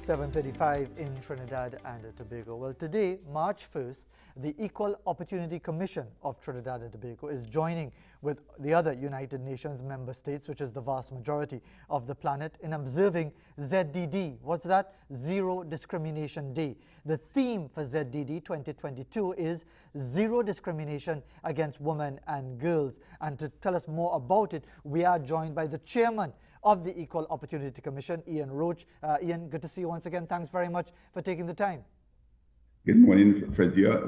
7:35 in Trinidad and Tobago. Well, today, March 1st, the Equal Opportunity Commission of Trinidad and Tobago is joining with the other United Nations member states, which is the vast majority of the planet, in observing ZDD. What's that? Zero Discrimination Day. The theme for ZDD 2022 is Zero Discrimination Against Women and Girls. And to tell us more about it, we are joined by the chairman of the Equal Opportunity Commission, Ian Roach. Ian, good to see you once again. Thanks very much for taking the time. Good morning, Frazia.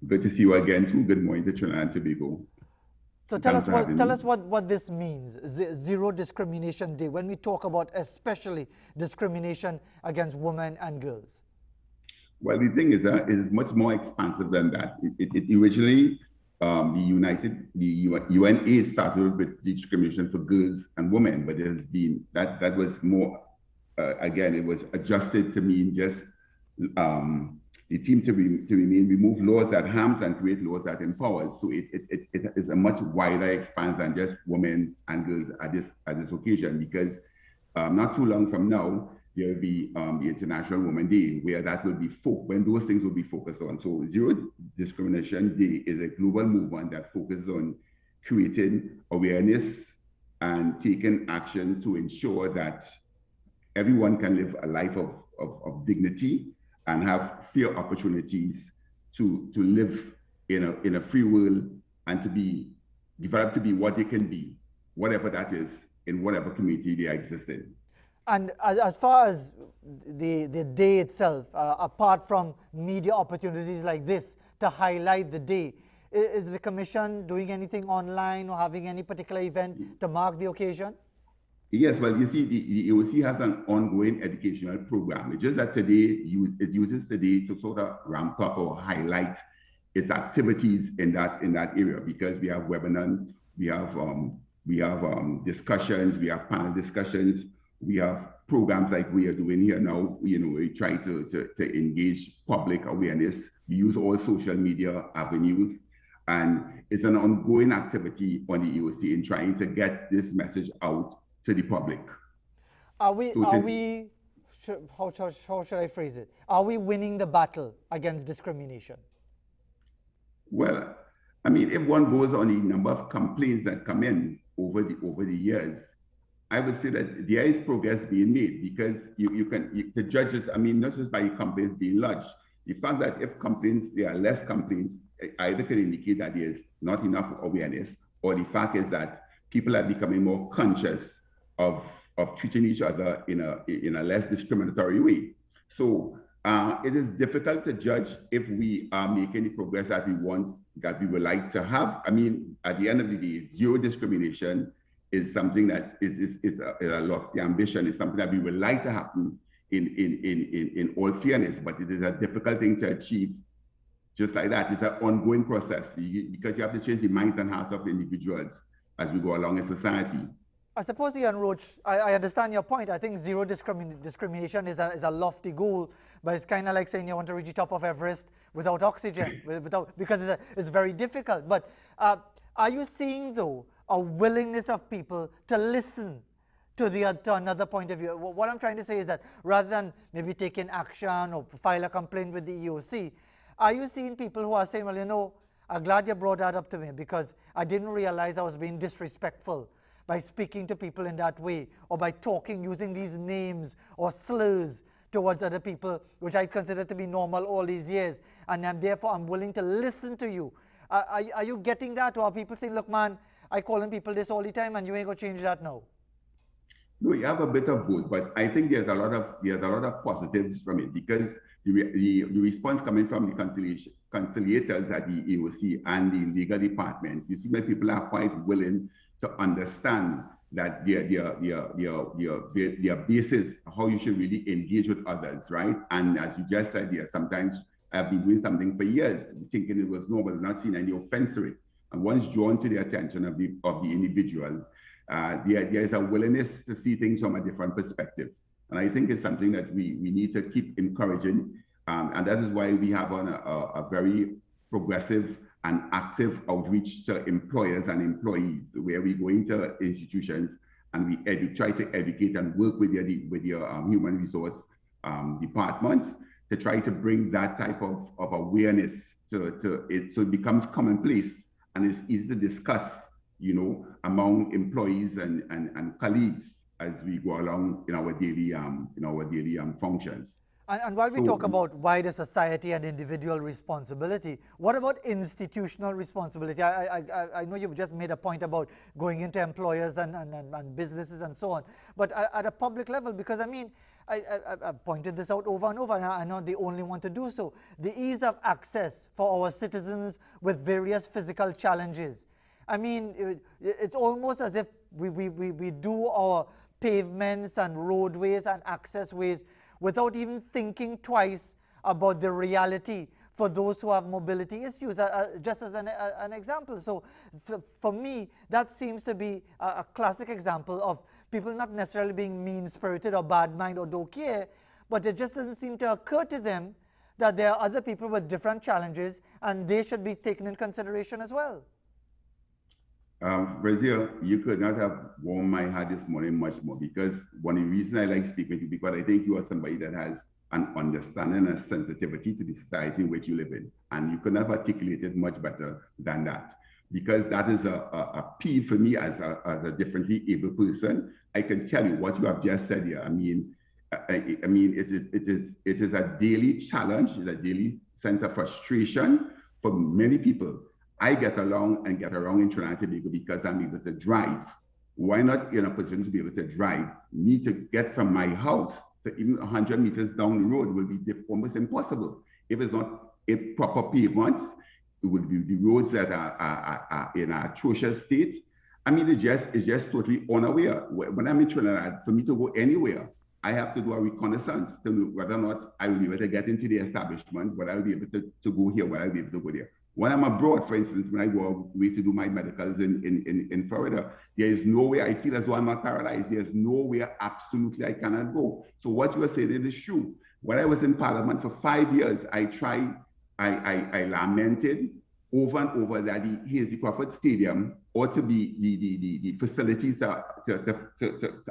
Good to see you again too. Good morning to Trinidad and Tobago. So tell us what this means, Zero Discrimination Day, when we talk about especially discrimination against women and girls. Well, the thing is that it is much more expansive than that. It originally, the UNA started with discrimination for girls and women, but it has been, that was more, again, it was adjusted to mean just the team to remove laws that harms and create laws that empowers. So it is a much wider expanse than just women and girls at this occasion, because not too long from now, there will be the International Women's Day, where that will be when those things will be focused on. So Zero Discrimination Day is a global movement that focuses on creating awareness and taking action to ensure that everyone can live a life of dignity and have fair opportunities to live in a free world and to be developed to be what they can be, whatever that is, in whatever community they exist in. And as far as the day itself, apart from media opportunities like this to highlight the day, is the Commission doing anything online or having any particular event to mark the occasion? Yes, well, you see, the EOC has an ongoing educational program. It's just that today, it uses today to sort of ramp up or highlight its activities in that area, because we have webinars, we have discussions, we have panel discussions, we have programs like we are doing here now. We try to engage public awareness. We use all social media avenues, and it's an ongoing activity on the EOC in trying to get this message out to the public. How should I phrase it? Are we winning the battle against discrimination? Well, I mean, if one goes on the number of complaints that come in over the years, I would say that there is progress being made, because the judges, I mean, not just by complaints being lodged, the fact that if there are less complaints, either can indicate that there is not enough awareness, or the fact is that people are becoming more conscious of treating each other in a less discriminatory way. So it is difficult to judge if we are making the progress that we would like to have. I mean, at the end of the day, zero discrimination is something that is a lofty ambition. It's something that we would like to happen in all fairness, but it is a difficult thing to achieve just like that. It's an ongoing process, because you have to change the minds and hearts of individuals as we go along in society. I suppose, Ian Roach, I understand your point. I think zero discrimination is a lofty goal, but it's kind of like saying you want to reach the top of Everest without oxygen, because it's very difficult. But are you seeing, though, a willingness of people to listen to another point of view? What I'm trying to say is that rather than maybe taking action or file a complaint with the EOC, are you seeing people who are saying, well, I'm glad you brought that up to me, because I didn't realize I was being disrespectful by speaking to people in that way, or by using these names or slurs towards other people, which I consider to be normal all these years, and therefore I'm willing to listen to you. Are you getting that? Or are people saying, look, man, I calling people this all the time and you ain't gonna change that now? No, you have a bit of both, but I think there's a lot of positives from it, because the response coming from the conciliators at the EOC and the legal department, you see that people are quite willing to understand that their basis, how you should really engage with others, right? And as you just said, sometimes I've been doing something for years, thinking it was normal, not seeing any offense to it. And once drawn to the attention of the individual, there is a willingness to see things from a different perspective. And I think it's something that we need to keep encouraging. And that is why we have on a very progressive and active outreach to employers and employees, where we go into institutions and we try to educate and work with your human resource departments to try to bring that type of awareness to it, so it becomes commonplace and it's easy to discuss, among employees and colleagues as we go along in our daily functions. And while we So talk about wider society and individual responsibility, what about institutional responsibility? I know you've just made a point about going into employers and businesses and so on, but at a public level, because I mean, I've pointed this out over and over, and I'm not the only one to do so. The ease of access for our citizens with various physical challenges. I mean, it's almost as if we do our pavements and roadways and access ways without even thinking twice about the reality for those who have mobility issues, just as an example. So for me, that seems to be a classic example of people not necessarily being mean-spirited or bad-mind or don't care, but it just doesn't seem to occur to them that there are other people with different challenges and they should be taken in consideration as well. Brazil, you could not have warmed my heart this morning much more, because one of the reasons I like speaking to you, because I think you are somebody that has an understanding and a sensitivity to the society in which you live in. And you could not have articulated much better than that, because that is a P for me as a differently able person. I can tell you what you have just said here. I mean, it is a daily challenge, it's a daily sense of frustration for many people. I get along and get around in Trinidad and Tobago because I'm able to drive. Why not in a position to be able to drive? Me to get from my house to even 100 meters down the road will be almost impossible. If it's not a proper pavement, it would be the roads that are in an atrocious state. I mean, it's just totally unaware. When I'm in Trinidad, for me to go anywhere, I have to do a reconnaissance to know whether or not I will be able to get into the establishment, whether I will be able to go here, whether I will be able to go there. When I'm abroad, for instance, when I go away to do my medicals in Florida, there is no way I feel as though I'm not paralyzed. There's nowhere absolutely I cannot go. So what you are saying is true. When I was in Parliament for 5 years, I lamented over and over that the Hazy Crawford Stadium ought to be the facilities to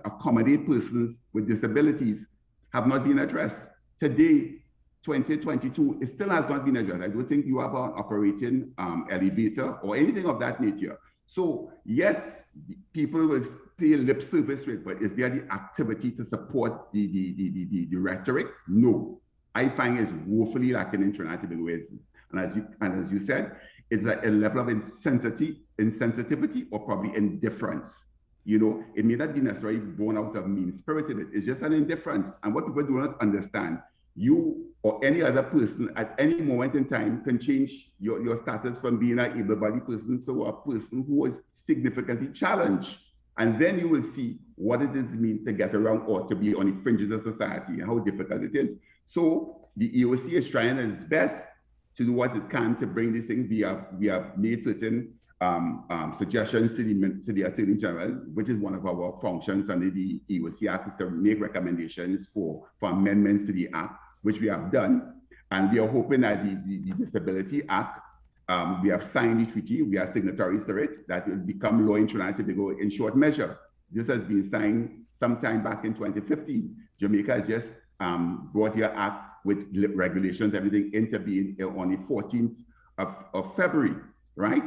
accommodate persons with disabilities have not been addressed. Today, 2022, it still has not been addressed. I don't think you have an operating elevator or anything of that nature. So yes, people will pay lip service to it, but is there the activity to support the rhetoric? No. I find it's woefully lacking in Trinidad and Tobago. And as you said, it's a level of insensitivity or probably indifference. It may not be necessarily born out of mean-spiritedness. It's just an indifference. And what people do not understand, you or any other person at any moment in time can change your status from being an able-bodied person to a person who is significantly challenged. And then you will see what it is mean to get around or to be on the fringes of society and how difficult it is. So the EOC is trying its best to do what it can to bring these things. We have made certain suggestions to the Attorney General, which is one of our functions under the EOC Act, is to make recommendations for amendments to the Act, which we have done. And we are hoping that the Disability Act, we have signed the treaty, we are signatories to it, that will become law in Trinidad and Tobago in short measure. This has been signed sometime back in 2015. Jamaica has just brought your act with regulations, everything into being on the 14th of February, right?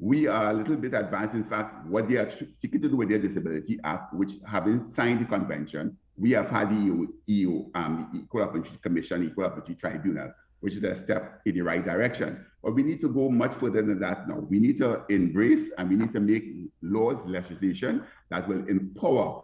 We are a little bit advanced. In fact, what they are seeking to do with their Disability Act, which having signed the convention, we have had the EU, the Equal Opportunity Commission, Equal Opportunity Tribunal, which is a step in the right direction. But we need to go much further than that now. We need to embrace and we need to make laws, legislation that will empower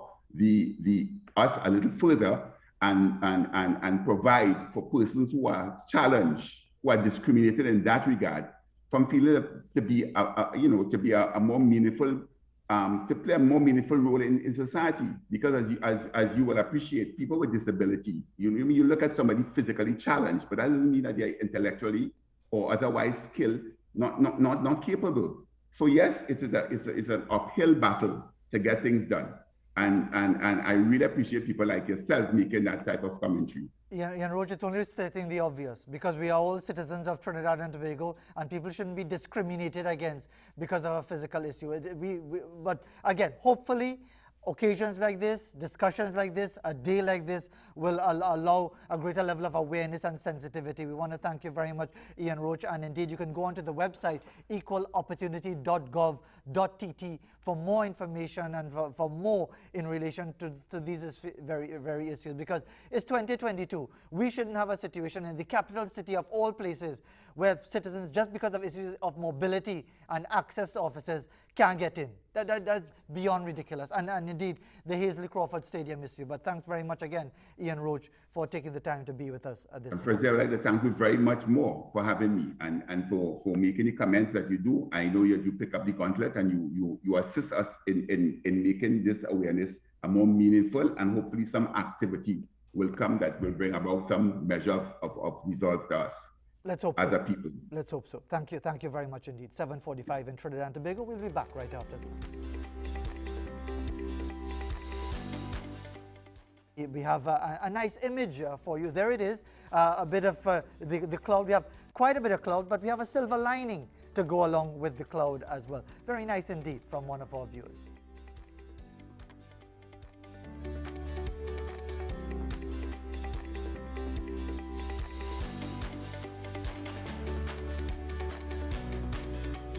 us a little further and provide for persons who are challenged, who are discriminated in that regard, from feeling to be a more meaningful, to play a more meaningful role in society. Because as you will appreciate, people with disability, you look at somebody physically challenged, but that doesn't mean that they're intellectually or otherwise skilled, not capable. So yes, it's an uphill battle to get things done. And I really appreciate people like yourself making that type of commentary. Yeah, Roach, it's only stating the obvious, because we are all citizens of Trinidad and Tobago, and people shouldn't be discriminated against because of a physical issue. But again, hopefully, occasions like this, discussions like this, a day like this will allow a greater level of awareness and sensitivity. We want to thank you very much, Ian Roach, and indeed you can go onto the website equalopportunity.gov.tt for more information and for more in relation to these very issues, because it's 2022. We shouldn't have a situation in the capital city of all places where citizens, just because of issues of mobility and access to offices, can't get in. That's beyond ridiculous. And indeed, the Hazley Crawford Stadium issue. But thanks very much again, Ian Roach, for taking the time to be with us at this point. Firstly, I'd like to thank you very much more for having me and for making the comments that you do. I know you pick up the gauntlet and you assist us in making this awareness a more meaningful, and hopefully some activity will come that will bring about some measure of results to us. Let's hope as so. a people. Let's hope so. Thank you very much indeed. 7:45 in Trinidad and Tobago. We'll be back right after this. We have a nice image for you. There it is, a bit of the cloud. We have quite a bit of cloud, but we have a silver lining to go along with the cloud as well. Very nice indeed from one of our viewers.